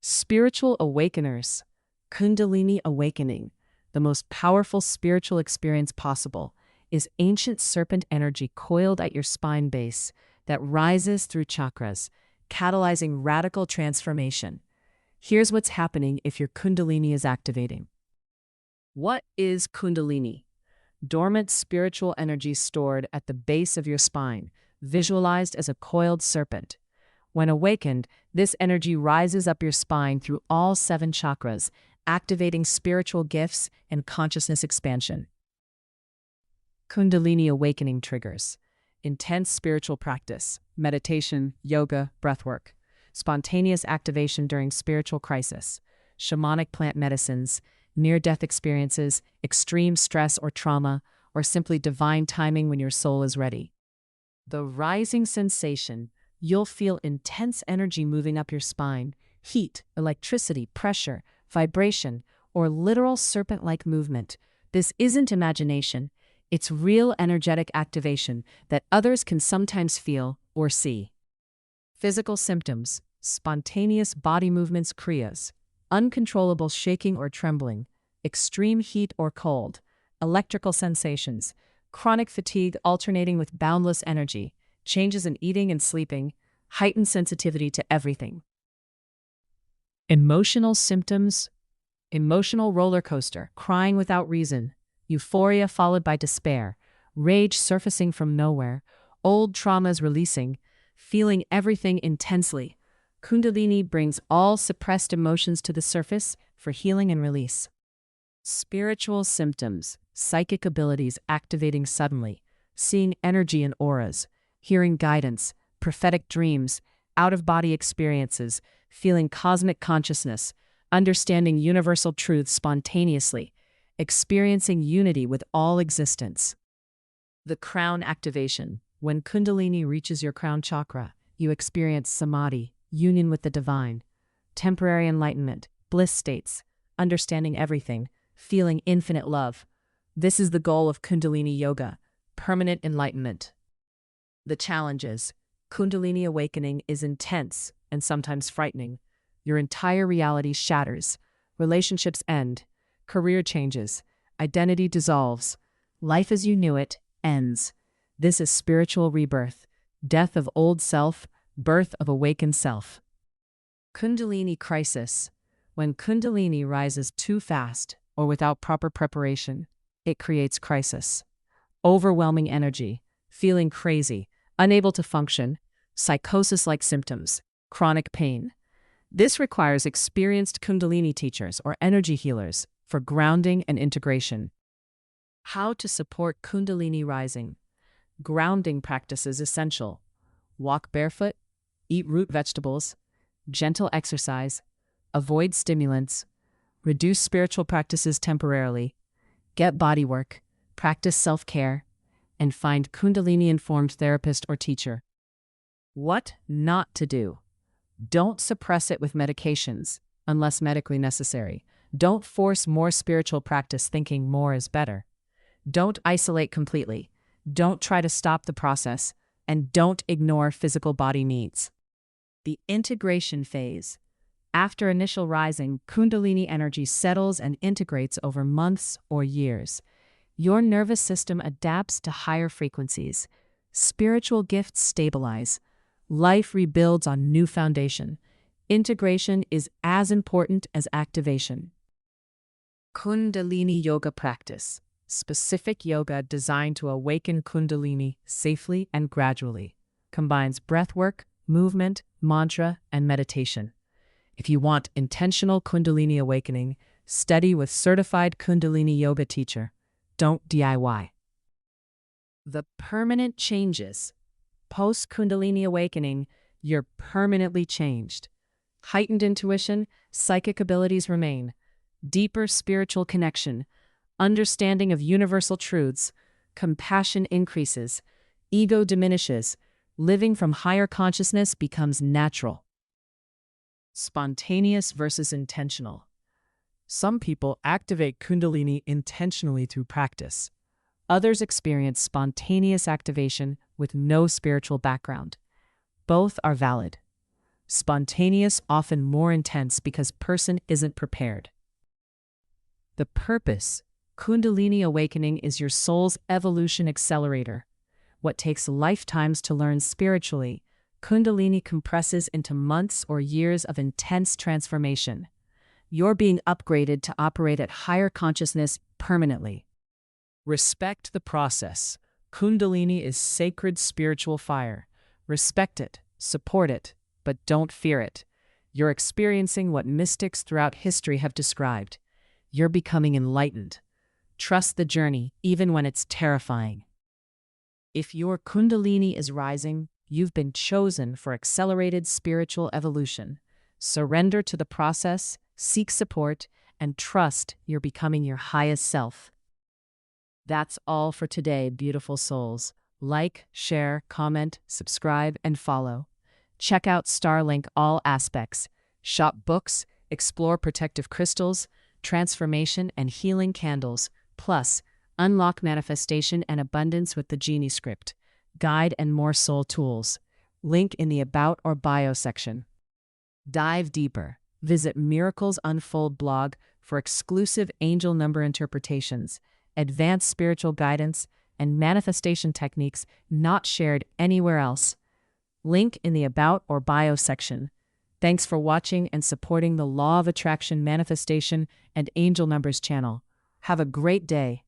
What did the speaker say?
Spiritual awakeners, Kundalini Awakening, the most powerful spiritual experience possible, is ancient serpent energy coiled at your spine base that rises through chakras, catalyzing radical transformation. Here's what's happening if your Kundalini is activating. What is Kundalini? Dormant spiritual energy stored at the base of your spine, visualized as a coiled serpent. When awakened, this energy rises up your spine through all 7 chakras, activating spiritual gifts and consciousness expansion. Kundalini Awakening triggers: intense spiritual practice, meditation, yoga, breathwork; spontaneous activation during spiritual crisis, shamanic plant medicines, near-death experiences, extreme stress or trauma, or simply divine timing when your soul is ready. The rising sensation: you'll feel intense energy moving up your spine, heat, electricity, pressure, vibration, or literal serpent-like movement. This isn't imagination. It's real energetic activation that others can sometimes feel or see. Physical symptoms: spontaneous body movements, kriyas, uncontrollable shaking or trembling, extreme heat or cold, electrical sensations, chronic fatigue alternating with boundless energy, changes in eating and sleeping, heightened sensitivity to everything. Emotional symptoms: emotional roller coaster, crying without reason, euphoria followed by despair, rage surfacing from nowhere, old traumas releasing, feeling everything intensely. Kundalini brings all suppressed emotions to the surface for healing and release. Spiritual symptoms: psychic abilities activating suddenly, seeing energy in auras, hearing guidance, prophetic dreams, out-of-body experiences, feeling cosmic consciousness, understanding universal truths spontaneously, experiencing unity with all existence. The crown activation: when Kundalini reaches your crown chakra, you experience samadhi, union with the divine, temporary enlightenment, bliss states, understanding everything, feeling infinite love. This is the goal of Kundalini Yoga: permanent enlightenment. The challenges: Kundalini Awakening is intense and sometimes frightening. Your entire reality shatters. Relationships end. Career changes. Identity dissolves. Life as you knew it ends. This is spiritual rebirth: death of old self, birth of awakened self. Kundalini crisis: when Kundalini rises too fast or without proper preparation, it creates crisis. Overwhelming energy, feeling crazy, unable to function, psychosis-like symptoms, chronic pain. This requires experienced Kundalini teachers or energy healers for grounding and integration. How to support Kundalini rising: grounding practices essential. Walk barefoot, eat root vegetables, gentle exercise, avoid stimulants, reduce spiritual practices temporarily, get body work, practice self-care, and find Kundalini-informed therapist or teacher. What not to do: don't suppress it with medications unless medically necessary. Don't force more spiritual practice thinking more is better. Don't isolate completely. Don't try to stop the process, and don't ignore physical body needs. The integration phase: after initial rising, Kundalini energy settles and integrates over months or years. Your nervous system adapts to higher frequencies. Spiritual gifts stabilize. Life rebuilds on new foundation. Integration is as important as activation. Kundalini Yoga practice: specific yoga designed to awaken Kundalini safely and gradually. Combines breathwork, movement, mantra, and meditation. If you want intentional Kundalini awakening, study with certified Kundalini yoga teacher. Don't DIY. The permanent changes: post-Kundalini awakening, you're permanently changed. Heightened intuition, psychic abilities remain. Deeper spiritual connection, understanding of universal truths, compassion increases, ego diminishes, living from higher consciousness becomes natural. Spontaneous versus intentional: some people activate Kundalini intentionally through practice. Others experience spontaneous activation with no spiritual background. Both are valid. Spontaneous, often more intense because person isn't prepared. The purpose. Kundalini Awakening is your soul's evolution accelerator. What takes lifetimes to learn spiritually, Kundalini compresses into months or years of intense transformation. You're being upgraded to operate at higher consciousness permanently. Respect the process. Kundalini is sacred spiritual fire. Respect it, support it, but don't fear it. You're experiencing what mystics throughout history have described. You're becoming enlightened. Trust the journey, even when it's terrifying. If your Kundalini is rising, you've been chosen for accelerated spiritual evolution. Surrender to the process, seek support, and trust you're becoming your highest self. That's all for today, beautiful souls. Like, share, comment, subscribe, and follow. Check out Starlink All Aspects. Shop books, explore protective crystals, transformation and healing candles, plus unlock manifestation and abundance with the Genie Script, guide and more soul tools. Link in the About or Bio section. Dive deeper. Visit Miracles Unfold blog for exclusive angel number interpretations, advanced spiritual guidance, and manifestation techniques not shared anywhere else. Link in the About or Bio section. Thanks for watching and supporting the Law of Attraction Manifestation and Angel Numbers channel. Have a great day.